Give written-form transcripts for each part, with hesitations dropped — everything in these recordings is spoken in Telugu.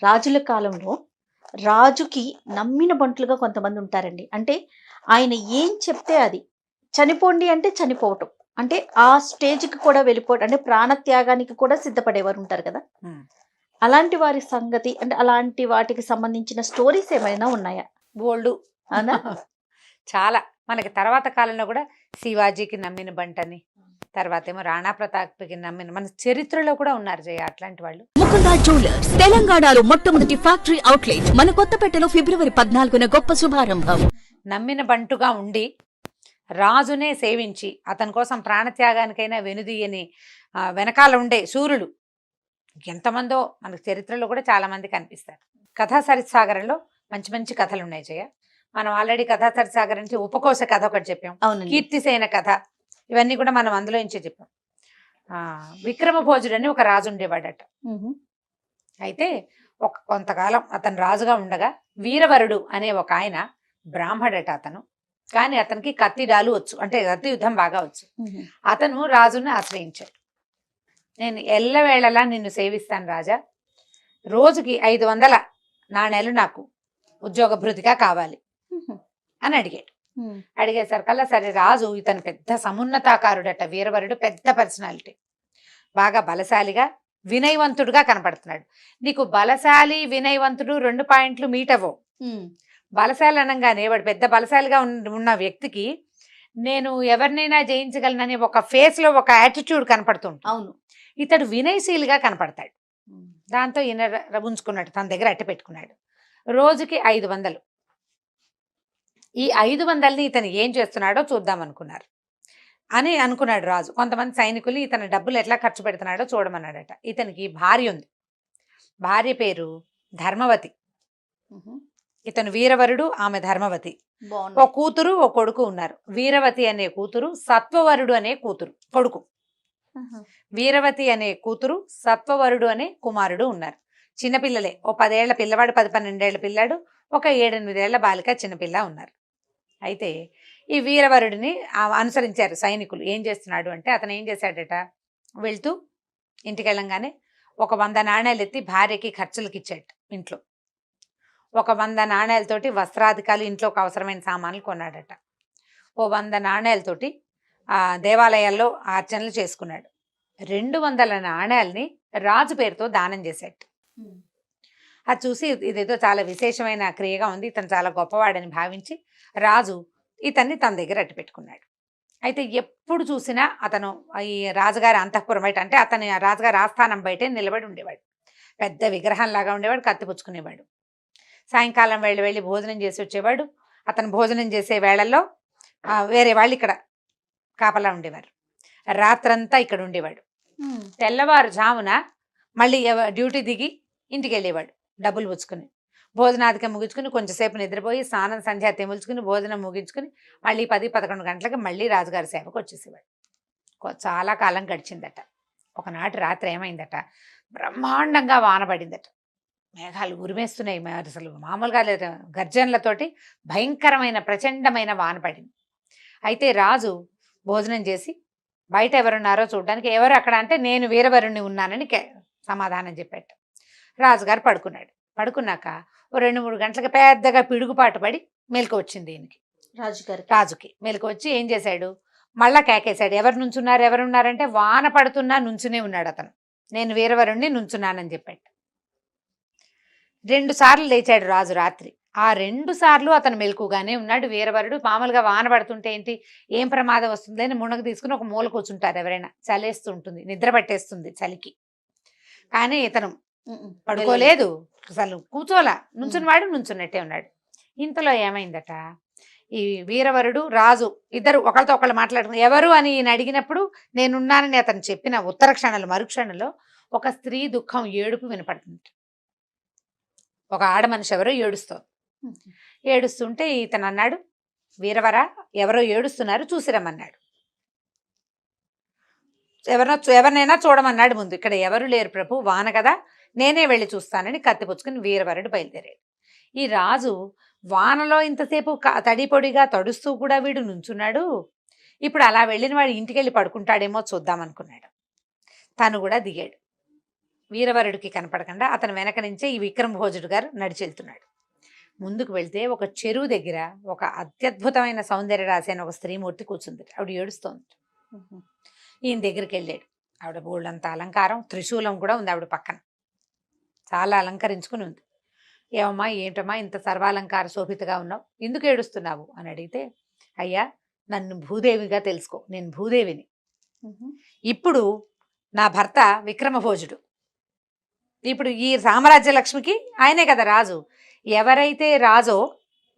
రాజుల కాలంలో రాజుకి నమ్మిన బంట్లుగా కొంతమంది ఉంటారండి. అంటే ఆయన ఏం చెప్తే అది. చనిపోండి అంటే చనిపోవటం. అంటే ఆ స్టేజ్‌కి కూడా వెళ్ళిపోవడం. అంటే ప్రాణత్యాగానికి కూడా సిద్ధపడేవారు ఉంటారు కదా! హ్మ్. అలాంటి వారి సంగతి అంటే అలాంటి వాటికి సంబంధించిన స్టోరీస్ ఏమైనా ఉన్నాయా? బోలెడు. అవునా? చాలా. మనకి తర్వాత కాలంలో కూడా శివాజీకి నమ్మిన బంటని, తర్వాతేమో రాణా ప్రతాప్‌కి నమ్మిన మన చరిత్రలో కూడా ఉన్నారు జయ అట్లాంటి వాళ్ళు. ముకుందా జ్యువెలర్స్ తెలంగాణలో మొట్టమొదటి ఫ్యాక్టరీ అవుట్లెట్ మన కొత్తపేటలో ఫిబ్రవరి 14న గొప్ప శుభారంభం. నమ్మిన బంటుగా ఉండి రాజునే సేవించి అతని కోసం ప్రాణత్యాగానికైనా వెనుదీయని వెనకాల ఉండే శూరులు ఎంతమందో మనకు చరిత్రలో కూడా చాలా మంది కనిపిస్తారు. కథా సరిసాగరంలో మంచి మంచి కథలు ఉన్నాయి జయ. మనం ఆల్రెడీ కథా సరిసాగరం నుంచి ఉపకోశ కథ ఒకటి చెప్పాం, అవునండి. కీర్తిసేన కథ, ఇవన్నీ కూడా మనం అందులో నుంచే చెప్పాం. విక్రమభోజుడు అని ఒక రాజు ఉండేవాడట. హుహు. అయితే కొంతకాలం అతను రాజుగా ఉండగా వీరవరుడు అనే ఒక ఆయన బ్రాహ్మడట అతను. కానీ అతనికి కత్తిడాలు వచ్చు, అంటే కత్తి యుద్ధం బాగా వచ్చు. హుహు. అతను రాజుని ఆశ్రయించాడు. నేను ఎల్లవేళలా నిన్ను సేవిస్తాను రాజా, రోజుకి 500 నాణేలు నాకు ఉద్యోగ భృతిగా కావాలి హుహు. అని అడిగాడు. హ్మ్. అడిగేసరికల్లా సరే రాజు ఇతను పెద్ద సమున్నతాకారుడట, వీరవరుడు, పెద్ద పర్సనాలిటీ, బాగా బలశాలిగా వినయవంతుడుగా కనపడుతున్నాడు. నీకు బలశాలి వినయవంతుడు 2 పాయింట్లు మీట్ అవ్వవు. హ్మ్. బలశాలి అనగానే వాడు పెద్ద బలశాలిగా ఉన్న వ్యక్తికి నేను ఎవరినైనా జయించగలనని ఒక ఫేస్ లో ఒక యాటిట్యూడ్ కనపడుతుంది. అవును. ఇతడు వినయశీలిగా కనపడతాడు. హ్మ్. దాంతో ఈయన ఉంచుకున్నాడు, తన దగ్గర అట్ట పెట్టుకున్నాడు. రోజుకి 500. ఈ 500ని ఇతను ఏం చేస్తున్నాడో చూద్దాం అనుకున్నారు అని అనుకున్నాడు రాజు. కొంతమంది సైనికులు ఇతని డబ్బులు ఎట్లా ఖర్చు పెడుతున్నాడో చూడమన్నాడట. ఇతనికి భార్య ఉంది. భార్య పేరు ధర్మవతి. హుహు. ఇతను వీరవరుడు, ఆమె ధర్మవతి. ఓ బావుంది. కూతురు, ఓ కొడుకు ఉన్నారు. వీరవతి అనే కూతురు, సత్వవరుడు అనే కొడుకు. ఆహా! వీరవతి అనే కూతురు, సత్వవరుడు అనే కుమారుడు ఉన్నారు. చిన్నపిల్లలే. ఓ 10 ఏళ్ల పిల్లవాడు, 10-12 ఏళ్ల పిల్లాడు, ఒక 7-8 ఏళ్ల బాలిక చిన్నపిల్ల ఉన్నారు. అయితే ఈ వీరవరుడిని అనుసరించారు సైనికులు. ఏం చేస్తున్నాడు అంటే, అతను ఏం చేశాడట, వెళ్తూ ఇంటికి వెళ్ళంగానే ఒక 100 నాణేలు ఎత్తి భార్యకి ఖర్చులకి ఇచ్చాడు ఇంట్లో. ఒక 100 నాణేలతోటి వస్త్రాధికాలు, ఇంట్లోకి అవసరమైన సామాన్లు కొన్నాడట. ఓ 100 నాణేలతోటి దేవాలయాల్లో అర్చనలు చేసుకున్నాడు. 200 నాణేలని రాజు పేరుతో దానం చేశాడు. హ్మ్. అది చూసి ఇదేదో చాలా విశేషమైన క్రియగా ఉంది, ఇతను చాలా గొప్పవాడని భావించి రాజు ఇతన్ని తన దగ్గర అట్టు పెట్టుకున్నాడు. అయితే ఎప్పుడు చూసినా అతను ఈ రాజుగారి అంతఃపురం బయట, అంటే అతని రాజుగారి ఆస్థానం బయటే నిలబడి ఉండేవాడు. పెద్ద విగ్రహంలాగా ఉండేవాడు, కత్తిపుచ్చుకునేవాడు. సాయంకాలం వెళ్ళి భోజనం చేసి వచ్చేవాడు. అతను భోజనం చేసే వేళల్లో వేరే వాళ్ళు ఇక్కడ కాపలా ఉండేవారు. రాత్రంతా ఇక్కడ ఉండేవాడు. హ్మ్. తెల్లవారుజామున మళ్ళీ డ్యూటీ దిగి ఇంటికి వెళ్ళేవాడు డబ్బులు పుచ్చుకుని. భోజనాధికం ముగించుకుని కొంచెంసేపు నిద్రపోయి స్నానం సంధ్య తెముల్చుకుని భోజనం ముగించుకుని మళ్ళీ 10-11 గంటలకు మళ్ళీ రాజుగారి సేవకు వచ్చేసేవాడు. చాలా కాలం గడిచిందట. ఒకనాటి రాత్రి ఏమైందట, బ్రహ్మాండంగా వాన పడిందట. మేఘాలు ఉరిమేస్తున్నాయి, అసలు మామూలుగా లేదు, గర్జనలతోటి భయంకరమైన ప్రచండమైన వాన పడింది. అయితే రాజు భోజనం చేసి బయట ఎవరున్నారో చూడడానికి, ఎవరు అక్కడ అంటే నేను వీరవరుణ్ణి ఉన్నానని సమాధానం చెప్పాడు. రాజుగారు పడుకున్నాడు. పడుకున్నాక ఓ 2-3 గంటలకు పెద్దగా పిడుగుపాటు పడి మెలకు వచ్చింది ఈయనకి. రాజుకి మెలకు వచ్చి ఏం చేశాడు, మళ్ళా కేకేశాడు. ఎవరున్నారంటే వాన పడుతున్నా నుంచునే ఉన్నాడు అతను. నేను వీరవరుణ్ణి నుంచున్నానని చెప్పాడు. 2 సార్లు లేచాడు రాజు రాత్రి. ఆ 2 సార్లు అతను మెలకుగానే ఉన్నాడు. వీరవరుడు మామూలుగా వాన పడుతుంటే ఏంటి, ఏం ప్రమాదం వస్తుంది అని మునగ తీసుకుని ఒక మూల కూర్చుంటారు ఎవరైనా, చలేస్తూ ఉంటుంది, నిద్ర పట్టేస్తుంది చలికి. కానీ ఇతను పడుకోలేదు, అసలు కూర్చోలా, నుంచున్నట్టే ఉన్నాడు. ఇంతలో ఏమైందట, ఈ వీరవరుడు రాజు ఇద్దరు ఒకరితో ఒకళ్ళు మాట్లాడుకుని ఎవరు అని ఈయన అడిగినప్పుడు నేనున్నానని అతను చెప్పిన ఉత్తర క్షణంలో మరుక్షణంలో ఒక స్త్రీ దుఃఖం, ఏడుపు వినపడుతుంది. ఒక ఆడ మనిషి ఎవరో ఏడుస్తోంది. ఏడుస్తుంటే ఇతను అన్నాడు, వీరవరా ఎవరో ఏడుస్తున్నారు చూసిరమ్మన్నాడు. ఎవరినైనా చూడమన్నాడు. ముందు ఇక్కడ ఎవరు లేరు ప్రభు, వాన కదా, నేనే వెళ్ళి చూస్తానని కత్తిపుచ్చుకుని వీరవరుడు బయలుదేరాడు. ఈ రాజు వానలో ఇంతసేపు తడిపొడిగా తడుస్తూ కూడా వీడు నుంచున్నాడు, ఇప్పుడు అలా వెళ్ళిన వాడు ఇంటికి వెళ్ళి పడుకుంటాడేమో చూద్దామనుకున్నాడు. తను కూడా దిగాడు. వీరవరుడికి కనపడకుండా అతని వెనక నుంచే ఈ విక్రమభోజుడు గారు నడిచి వెళ్తున్నాడు. ముందుకు వెళ్తే ఒక చెరువు దగ్గర ఒక అత్యద్భుతమైన సౌందర్య రాశి అని ఒక స్త్రీమూర్తి కూర్చుంది. ఆవిడ ఏడుస్తోంది. ఈయన దగ్గరికి వెళ్ళాడు. ఆవిడ బోళ్ళంత అలంకారం, త్రిశూలం కూడా ఉంది ఆవిడ పక్కన, చాలా అలంకరించుకుని ఉంది. ఏమమ్మా ఏంటమ్మా ఇంత సర్వాలంకార శోభితగా ఉన్నావు, ఎందుకు ఏడుస్తున్నావు అని అడిగితే, అయ్యా నన్ను భూదేవిగా తెలుసుకో, నేను భూదేవిని. ఇప్పుడు నా భర్త విక్రమభోజుడు, ఇప్పుడు ఈ సామ్రాజ్య లక్ష్మికి ఆయనే కదా రాజు. ఎవరైతే రాజో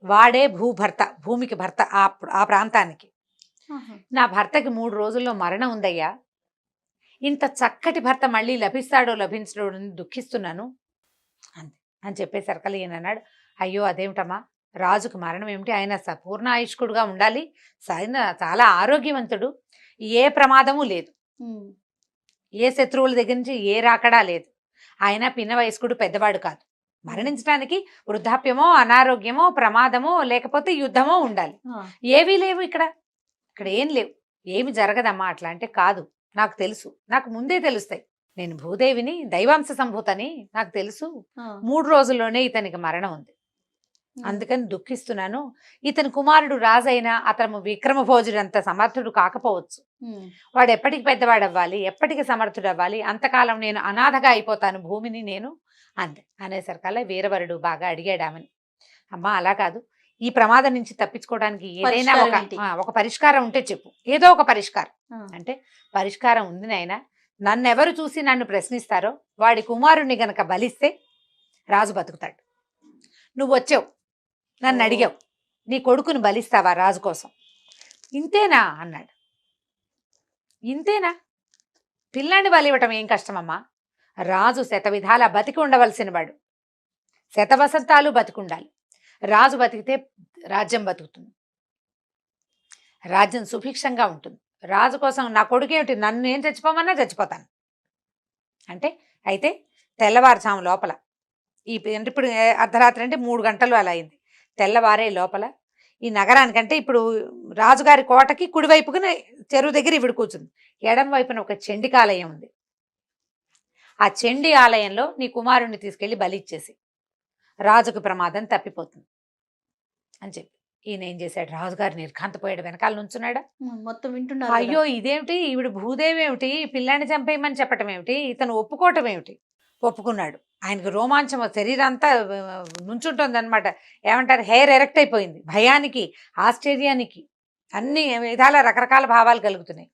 వాడే భూభర్త, భూమికి భర్త ఆ ప్రాంతానికి. నా భర్తకి 3 రోజుల్లో మరణం ఉందయ్యా, ఇంత చక్కటి భర్త మళ్ళీ లభిస్తాడో లభించడో అని దుఃఖిస్తున్నాను అంతే అని చెప్పేసరికి ఈయన అన్నాడు, అయ్యో అదేమిటమ్మా, రాజుకు మరణం ఏమిటి, ఆయన పూర్ణ ఆయుష్కుడుగా ఉండాలి, చాలా ఆరోగ్యవంతుడు, ఏ ప్రమాదము లేదు, ఏ శత్రువుల దగ్గర నుంచి ఏ రాకడా లేదు, ఆయన పిన్న వయస్కుడు, పెద్దవాడు కాదు, మరణించడానికి వృద్ధాప్యమో అనారోగ్యమో ప్రమాదమో లేకపోతే యుద్ధమో ఉండాలి, ఏవీ లేవు ఇక్కడ ఏం లేవు, ఏమి జరగదమ్మా అట్లా. అంటే కాదు, నాకు తెలుసు, నాకు ముందే తెలుస్తాయి, నేను భూదేవిని, దైవాంశ సంభూతని నాకు తెలుసు, 3 రోజుల్లోనే ఇతనికి మరణం ఉంది, అందుకని దుఃఖిస్తున్నాను. ఇతని కుమారుడు రాజైనా అతను విక్రమభోజుడు అంత సమర్థుడు కాకపోవచ్చు, వాడు ఎప్పటికి పెద్దవాడు అవ్వాలి, ఎప్పటికి సమర్థుడు అవ్వాలి, అంతకాలం నేను అనాథగా అయిపోతాను భూమిని నేను అంతే. అనేసరికల్లా వీరవరుడు బాగా అడిగాడు ఆమెను, అమ్మా అలా కాదు, ఈ ప్రమాదం నుంచి తప్పించుకోవడానికి ఏదైనా ఒక పరిష్కారం ఉంటే చెప్పు, ఏదో ఒక పరిష్కారం. అంటే పరిష్కారం ఉంది నాయనా, నన్నెవరు చూసి నన్ను ప్రశ్నిస్తారో వాడి కుమారుణ్ణి గనక బలిస్తే రాజు బతుకుతాడు. నువ్వు వచ్చావు, నన్ను అడిగావు, నీ కొడుకుని బలిస్తావా రాజు కోసం, ఇంతేనా అన్నాడు. ఇంతేనా, పిల్లాన్ని బలివ్వటం ఏం కష్టమమ్మా, రాజు శతవిధాల బతికి ఉండవలసిన వాడు, శతవసంతాలు బతికుండాలి, రాజు బతికితే రాజ్యం బతుకుతుంది, రాజ్యం సుభిక్షంగా ఉంటుంది, రాజు కోసం నా కొడుకు ఏమిటి, నన్ను ఏం చచ్చిపోమన్నా చచ్చిపోతాను అంటే. అయితే తెల్లవారుజాము లోపల ఇప్పుడు అర్ధరాత్రి అంటే 3 గంటలు అలా అయింది, తెల్లవారే లోపల ఈ నగరానికంటే ఇప్పుడు రాజుగారి కోటకి కుడివైపుగా చెరువు దగ్గర ఇవిడు కూర్చుంది, ఎడం వైపున ఒక చండికాలయం ఉంది, ఆ చండి ఆలయంలో నీ కుమారుణ్ణి తీసుకెళ్లి బలిచ్చేసి రాజుకు ప్రమాదం తప్పిపోతుంది అని చెప్పి ఈయన ఏం చేశాడు, రాజుగారు నిర్ఘాంతపోయాడు, వెనకాల నుంచున్నాడా, మొత్తం వింటున్నారు. అయ్యో ఇదేమిటి, ఈవిడ భూదేవి ఏమిటి, పిల్లాన్ని చంపేయమని చెప్పటం ఏమిటి, ఇతను ఒప్పుకోవటం ఏమిటి. ఒప్పుకున్నాడు. ఆయనకు రోమాంచం, శరీరం అంతా నుంచుంటుంది అనమాట, ఏమంటారు హెయిర్ ఎరెక్ట్ అయిపోయింది, భయానికి ఆశ్చర్యానికి అన్ని విధాల రకరకాల భావాలు కలుగుతున్నాయి.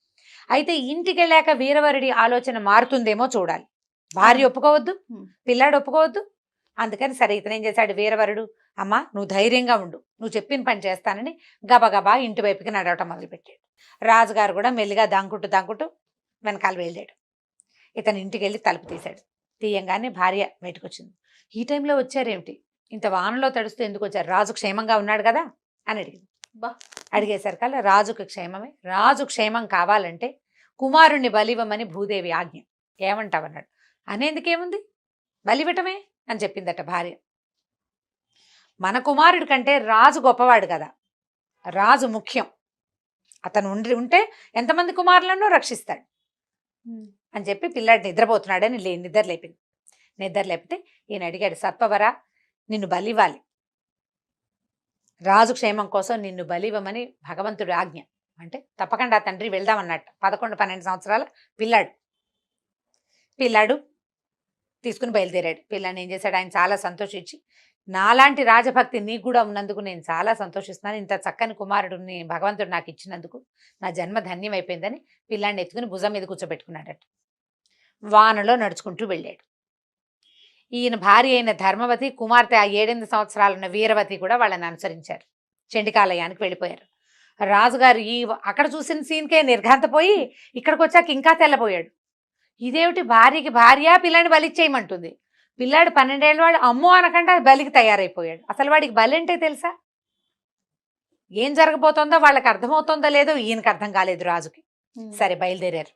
అయితే ఇంటికి వెళ్ళాక వీరవరుడి ఆలోచన మారుతుందేమో చూడాలి, భార్య ఒప్పుకోవద్దు, పిల్లాడు ఒప్పుకోవద్దు. అందుకని సరే ఇతను ఏం చేశాడు, వీరవరుడు అమ్మా నువ్వు ధైర్యంగా ఉండు, నువ్వు చెప్పిన పని చేస్తానని గబగబా ఇంటి వైపుకి నడవటం మొదలుపెట్టాడు. రాజుగారు కూడా మెల్లిగా దాంకుంటూ వెనకాల వెళ్ళాడు. ఇతను ఇంటికి వెళ్ళి తలుపు తీశాడు. తీయంగానే భార్య బయటకు వచ్చింది. ఈ టైంలో వచ్చారేమిటి, ఇంత వానలో తడుస్తూ ఎందుకు వచ్చారు, రాజు క్షేమంగా ఉన్నాడు కదా అని అడిగింది. అడిగేసరికల్లా రాజుకు క్షేమమే, రాజు క్షేమం కావాలంటే కుమారుణ్ణి బలివ్వమని భూదేవి ఆజ్ఞ, ఏమంటావన్నాడు. అనేందుకేముంది, బలివ్వటమే అని చెప్పిందట భార్య. మన కుమారుడి కంటే రాజు గొప్పవాడు కదా, రాజు ముఖ్యం, అతను ఉంటే ఎంతమంది కుమారులను రక్షిస్తాడు అని చెప్పి పిల్లాడు నిద్రపోతున్నాడని నిద్ర లేపింది. నిద్ర లేపితే ఈయన అడిగాడు, సత్పవరా నిన్ను బలివ్వాలి, రాజు క్షేమం కోసం నిన్ను బలివ్వమని భగవంతుడు ఆజ్ఞ అంటే తప్పకుండా తండ్రి వెళ్దామన్నట్టు. 11-12 సంవత్సరాల పిల్లాడు తీసుకుని బయలుదేరాడు. పిల్లాడిని ఏం చేశాడు, ఆయన చాలా సంతోషించి, నాలాంటి రాజభక్తి నీకు కూడా ఉన్నందుకు నేను చాలా సంతోషిస్తున్నాను, ఇంత చక్కని కుమారుడిని భగవంతుడు నాకు ఇచ్చినందుకు నా జన్మ ధన్యం అయిపోయిందని పిల్లాడిని ఎత్తుకుని భుజం మీద కూర్చోబెట్టుకున్నాడట. వానలో నడుచుకుంటూ వెళ్ళాడు. ఈయన భార్య అయిన ధర్మవతి, కుమార్తె 7-8 సంవత్సరాలున్న వీరవతి కూడా వాళ్ళని అనుసరించారు, చండికాలయానికి వెళ్ళిపోయారు. రాజుగారు అక్కడ చూసిన సీన్కే నిర్ఘాంతపోయి ఇక్కడికి వచ్చాక ఇంకా తెల్లబోయాడు. ఇదేమిటి, భార్యకి భార్య పిల్లాడిని బలిచ్చేయమంటుంది, పిల్లాడు 12 ఏళ్ళ వాడు అమ్మో అనకుండా బలికి తయారైపోయాడు. అసలు వాడికి బలి అంటే తెలుసా, ఏం జరగబోతోందో వాళ్ళకి అర్థమవుతోందో లేదో ఈయనకి అర్థం కాలేదు రాజుకి. సరే బయలుదేరారు.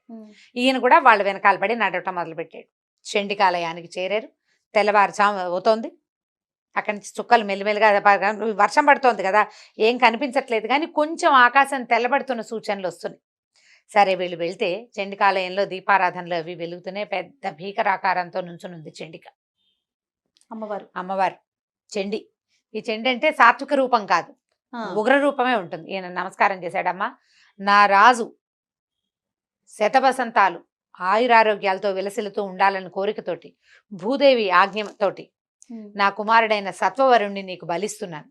ఈయన కూడా వాళ్ళ వెనకాల పడి నడవటం మొదలుపెట్టాడు. చండికాలయానికి చేరారు. తెల్లవారుజాము అవుతోంది. అక్కడి నుంచి చుక్కలు మెల్లిమెల్లిగా, వర్షం పడుతోంది కదా, ఏం కనిపించట్లేదు కానీ కొంచెం ఆకాశం తెల్లబడుతున్న సూచనలు వస్తున్నాయి. సరే వీళ్ళు వెళ్తే చండికాలయంలో దీపారాధనలు అవి వెలుగుతూనే పెద్ద భీకరాకారంతో నుంచునుంది చండిక, అమ్మవారు. అమ్మవారు చండి. ఈ చండి అంటే సాత్విక రూపం కాదు, ఆ, ఉగ్ర రూపమే ఉంటుంది. ఈయన నమస్కారం చేశాడమ్మా, నా రాజు శతవసంతాలు ఆయురారోగ్యాలతో విలసిల్లుతూ ఉండాలని కోరికతోటి భూదేవి ఆజ్ఞతోటి నా కుమారుడైన సత్వవరుణ్ణి నీకు బలిస్తున్నాను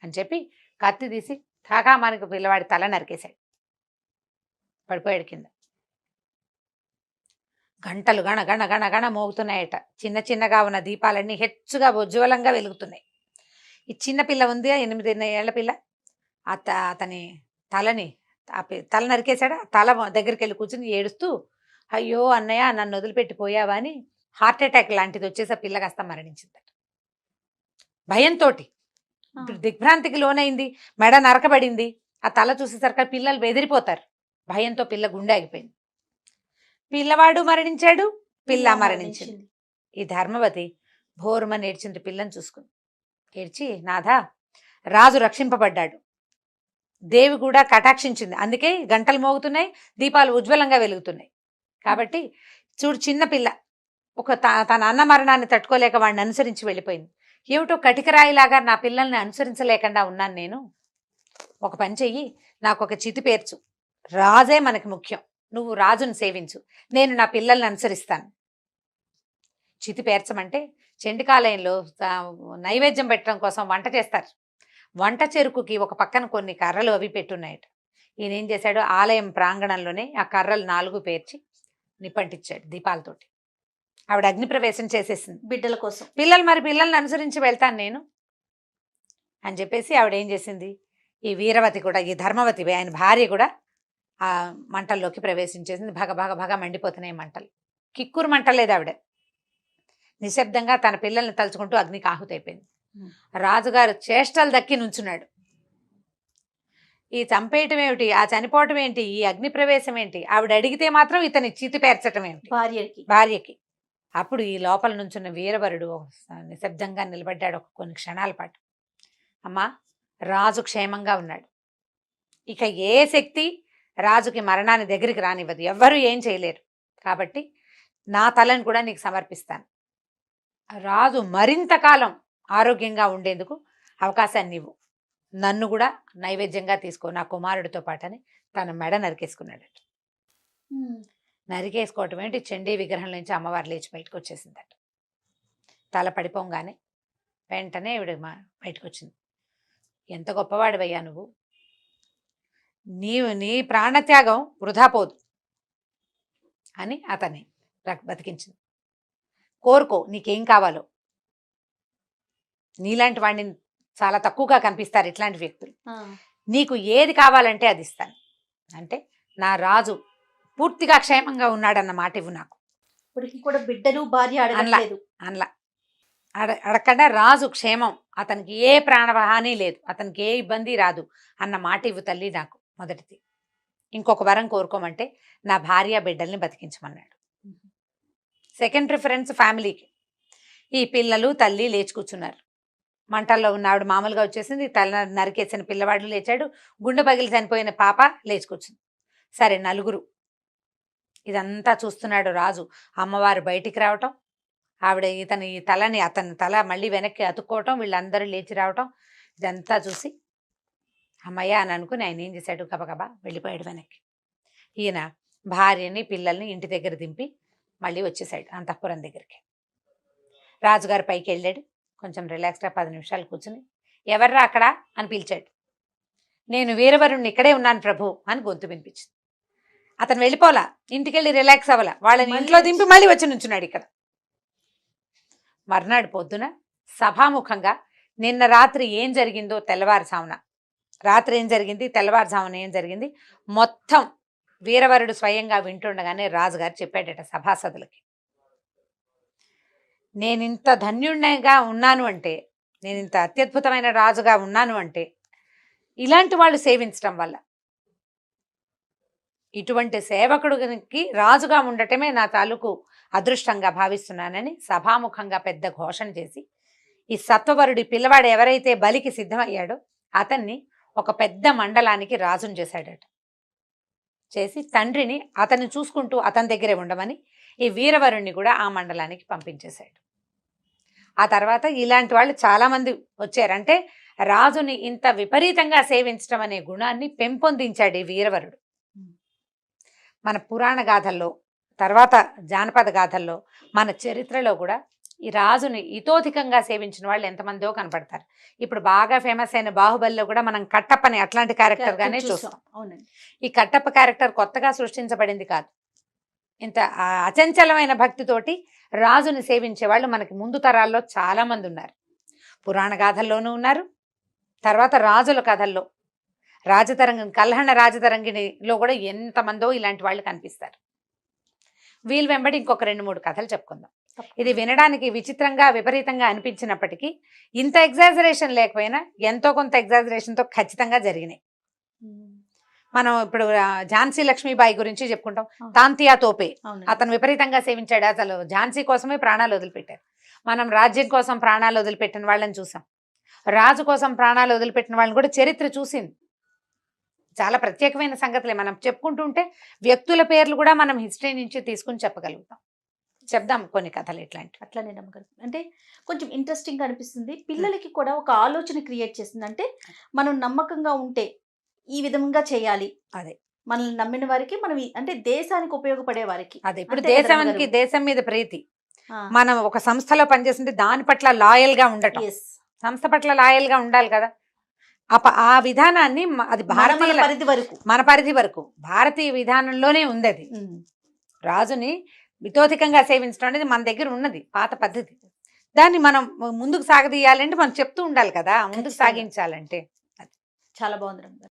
అని చెప్పి కత్తి తీసి ఠాకామానికి పిల్లవాడి తల నరికేశాడు. పడిపోయాడు కింద. గంటలు గణ గణ గణ గణ మోగుతున్నాయట. చిన్న చిన్నగా ఉన్న దీపాలన్నీ హెచ్చుగా ఉజ్వలంగా వెలుగుతున్నాయి. ఈ చిన్న పిల్ల ఉంది, 8 ఏళ్ల పిల్ల, అతని తలని తల నరికేశాడు. తల దగ్గరికి వెళ్ళి కూర్చుని ఏడుస్తూ, అయ్యో అన్నయ్య నన్ను వదిలిపెట్టిపోయావా అని హార్ట్ అటాక్ లాంటిది వచ్చేసి ఆ పిల్ల కాస్త మరణించిందట. భయంతో దిగ్భ్రాంతికి లోనైంది, మెడ నరకబడింది. ఆ తల చూసేసరికి పిల్లలు బెదిరిపోతారు. భయంతో పిల్ల గుండె ఆగిపోయింది. పిల్లవాడు మరణించాడు, పిల్ల మరణించింది. ఈ ధర్మవతి భోరుమని ఏడ్చింది పిల్లని చూసుకుని. ఏడ్చి, నాథా రాజు రక్షింపబడ్డాడు, దేవి కూడా కటాక్షించింది, అందుకే గంటలు మోగుతున్నాయి, దీపాలు ఉజ్వలంగా వెలుగుతున్నాయి. కాబట్టి చూడు, చిన్న పిల్ల తన అన్న మరణాన్ని తట్టుకోలేక వాడిని అనుసరించి వెళ్ళిపోయింది. ఏమిటో కటికరాయిలాగా నా పిల్లల్ని అనుసరించలేకుండా ఉన్నాను నేను. ఒక పని చెయ్యి, నాకు ఒక చితి పేర్చు, రాజే మనకి ముఖ్యం, నువ్వు రాజును సేవించు, నేను నా పిల్లల్ని అనుసరిస్తాను. చితి పేర్చమంటే చండికాలయంలో నైవేద్యం పెట్టడం కోసం వంట చేస్తారు. వంట చెరుకుకి ఒక పక్కన కొన్ని కర్రలు అవి పెట్టున్నాయట. ఈయన ఏం చేశాడు, ఆలయం ప్రాంగణంలోనే ఆ కర్రలు 4 పేర్చి నిప్పంటించాడు దీపాలతోటి. ఆవిడ అగ్నిప్రవేశం చేసేసింది బిడ్డల కోసం. పిల్లల్ని అనుసరించి వెళ్తాను నేను అని చెప్పేసి ఆవిడ ఏం చేసింది, ఈ వీరవతి కూడా, ఈ ధర్మవతి ఆయన భార్య కూడా ఆ మంటల్లోకి ప్రవేశించేసింది. భగ భగ భగ మండిపోతున్నాయి మంటలు. కిక్కురు మంటలేదు ఆవిడ. నిశ్శబ్దంగా తన పిల్లల్ని తలుచుకుంటూ అగ్నికి ఆహుతైపోయింది. రాజుగారు చేష్టలు దక్కి నుంచున్నాడు. ఈ చంపేయటం ఏమిటి, ఆ చనిపోవటం ఏంటి, ఈ అగ్ని ప్రవేశం ఏంటి, ఆవిడ అడిగితే మాత్రం ఇతని చితి పేర్చటం ఏమిటి భార్యకి. అప్పుడు ఈ లోపల నుంచున్న వీరవరుడు నిశ్శబ్దంగా నిలబడ్డాడు కొన్ని క్షణాల పాటు. అమ్మా, రాజు క్షేమంగా ఉన్నాడు, ఇక ఏ శక్తి రాజుకి మరణాన్ని దగ్గరికి రానివ్వదు, ఎవ్వరూ ఏం చేయలేరు. కాబట్టి నా తలను కూడా నీకు సమర్పిస్తాను. రాజు మరింత కాలం ఆరోగ్యంగా ఉండేందుకు అవకాశాన్ని ఇవ్వు, నన్ను కూడా నైవేద్యంగా తీసుకో నా కుమారుడితో పాటని తన మెడ నరికేసుకున్నాడట. నరికేసుకోవటం ఏంటి, చండీ విగ్రహం నుంచి అమ్మవారు లేచి బయటకు వచ్చేసిందట. తల పడిపోగానే వెంటనే ఇవిడ బయటకు వచ్చింది. ఎంత గొప్పవాడివయ్యా నువ్వు, నీ ప్రాణత్యాగం వృధా పోదు అని అతన్ని బతికించింది. కోరుకో, నీకేం కావాలో. నీలాంటి వాడిని చాలా తక్కువగా కనిపిస్తారు ఇట్లాంటి వ్యక్తులు. నీకు ఏది కావాలంటే అది ఇస్తాను అంటే, నా రాజు పూర్తిగా క్షేమంగా ఉన్నాడన్న మాట ఇవ్వు నాకు. ఇప్పటికి కూడా బిడ్డలు భార్య అడగలేదు. అడగకుండా రాజు క్షేమం, అతనికి ఏ ప్రాణహాని లేదు, అతనికి ఏ ఇబ్బంది రాదు అన్న మాట ఇవ్వు తల్లి నాకు మొదటిది. ఇంకొక వరం కోరుకోమంటే నా భార్య బిడ్డల్ని బతికించమన్నాడు. సెకండ్ ప్రిఫరెన్స్ ఫ్యామిలీకి. ఈ పిల్లలు తల్లి లేచి కూర్చున్నారు. మంటల్లో ఉన్న ఆవిడ మామూలుగా వచ్చేసింది, తల నరికేసిన పిల్లవాడు లేచాడు, గుండె పగిలి చనిపోయిన పాప లేచి కూర్చుంది. సరే, నలుగురు. ఇదంతా చూస్తున్నాడు రాజు. అమ్మవారు బయటికి రావటం, ఆవిడ అతని తల మళ్ళీ వెనక్కి అతుక్కోవటం, వీళ్ళందరూ లేచి రావటం, ఇదంతా చూసి అమ్మయ్య అని అనుకుని ఆయన ఏం చేశాడు, గబగబా వెళ్ళిపోయాడు వెనక్కి. ఈయన భార్యని పిల్లల్ని ఇంటి దగ్గర దింపి మళ్ళీ వచ్చేసాడు అంతఃపురం దగ్గరికి. రాజుగారు పైకి వెళ్ళాడు, కొంచెం రిలాక్స్గా 10 నిమిషాలు కూర్చుని, ఎవర్రా అక్కడ అని పిలిచాడు. నేను వీరవరుణ్ణి, ఇక్కడే ఉన్నాను ప్రభు అని గొంతు వినిపించింది. అతను వెళ్ళిపోలా, ఇంటికి వెళ్ళి రిలాక్స్ అవ్వాల, వాళ్ళని ఇంట్లో దింపి మళ్ళీ వచ్చి నుంచున్నాడు ఇక్కడ. మర్నాడు పొద్దున సభాముఖంగా నిన్న రాత్రి ఏం జరిగిందో, తెల్లవారుజామున రాత్రి ఏం జరిగింది, తెల్లవారుజామున ఏం జరిగింది మొత్తం వీరవరుడు స్వయంగా వింటుండగానే రాజుగారు చెప్పాడట సభాసదులకి. నేనింత ధన్యుడిగా ఉన్నాను అంటే, నేనింత అత్యద్భుతమైన రాజుగా ఉన్నాను అంటే ఇలాంటి వాళ్ళు సేవించడం వల్ల. ఇటువంటి సేవకుడికి రాజుగా ఉండటమే నా తాలూకు అదృష్టంగా భావిస్తున్నానని సభాముఖంగా పెద్ద ఘోషణ చేసి, ఈ సత్వవరుడి పిల్లవాడు ఎవరైతే బలికి సిద్ధమయ్యాడో అతన్ని ఒక పెద్ద మండలానికి రాజును చేశాడట. చేసి తండ్రిని అతన్ని చూసుకుంటూ అతని దగ్గరే ఉండమని ఈ వీరవరుణ్ణి కూడా ఆ మండలానికి పంపించేశాడు. ఆ తర్వాత ఇలాంటి వాళ్ళు చాలా మంది వచ్చారంటే రాజుని ఇంత విపరీతంగా సేవించడం అనే గుణాన్ని పెంపొందించాడు ఈ వీరవరుడు. మన పురాణ గాథల్లో, తర్వాత జానపద గాథల్లో, మన చరిత్రలో కూడా ఈ రాజుని ఇతోధికంగా సేవించిన వాళ్ళు ఎంతమందో కనపడతారు. ఇప్పుడు బాగా ఫేమస్ అయిన బాహుబలిలో కూడా మనం కట్టప్పని అట్లాంటి క్యారెక్టర్ గానే చూస్తాం. అవునండి. ఈ కట్టప్ప క్యారెక్టర్ కొత్తగా సృష్టించబడింది కాదు. ఇంత అచంచలమైన భక్తితోటి రాజుని సేవించే వాళ్ళు మనకి ముందు తరాల్లో చాలా మంది ఉన్నారు. పురాణ గాథల్లోనూ ఉన్నారు, తర్వాత రాజుల కథల్లో కల్హణ రాజతరంగిణిలో కూడా ఎంతమందో ఇలాంటి వాళ్ళు కనిపిస్తారు. వీళ్ళు వెంబడి ఇంకొక 2-3 కథలు చెప్పుకుందాం. ఇది వినడానికి విచిత్రంగా విపరీతంగా అనిపించినప్పటికీ ఇంత ఎగ్జాజరేషన్ లేకపోయినా ఎంతో కొంత ఎగ్జాజరేషన్తో ఖచ్చితంగా జరిగినాయి. మనం ఇప్పుడు ఝాన్సీ లక్ష్మీబాయి గురించి చెప్పుకుంటాం. తాంతియా తోపే అతను విపరీతంగా సేవించాడు. అసలు ఝాన్సీ కోసమే ప్రాణాలు వదిలిపెట్టారు. మనం రాజ్యం కోసం ప్రాణాలు వదిలిపెట్టిన వాళ్ళని చూసాం. రాజు కోసం ప్రాణాలు వదిలిపెట్టిన వాళ్ళని కూడా చరిత్ర చూసింది. చాలా ప్రత్యేకమైన సంగతులే మనం చెప్పుకుంటుంటే వ్యక్తుల పేర్లు కూడా మనం హిస్టరీ నుంచి తీసుకుని చెప్పగలుగుతాం. చెప్దాం కొన్ని కథలు ఇట్లాంటి. అట్లానే నమ్మగలం. అంటే కొంచెం ఇంట్రెస్టింగ్ అనిపిస్తుంది. పిల్లలకి కూడా ఒక ఆలోచన క్రియేట్ చేస్తుంది. అంటే మనం నమ్మకంగా ఉంటే ఈ విధంగా చేయాలి. అదే మనల్ని నమ్మిన వారికి మనం అంటే దేశానికి ఉపయోగపడే వారికి. అదే ఇప్పుడు అంతే కదా దేశానికి రమ్మగారు? దేశం మీద ప్రీతి. ఆ, మనం ఒక సంస్థలో పనిచేస్తుంటే దాని పట్ల లాయల్ గా ఉండటం, yes. సంస్థ పట్ల లాయల్ గా ఉండాలి కదా. ఆ విధానాన్ని అది మన భారతీయ పరిధి వరకు. మన పరిధి వరకు భారతీయ విధానంలోనే ఉంది. అది రాజుని మితోధికంగా సేవించడం అనేది మన దగ్గర ఉన్నది పాత పద్ధతి. దాన్ని మనం ముందుకు సాగదీయాలంటే మనం చెప్తూ ఉండాలి కదా, ముందుకు ఖచ్చితంగా. సాగించాలంటే. చాలా బాగుంది రమ్మగారు.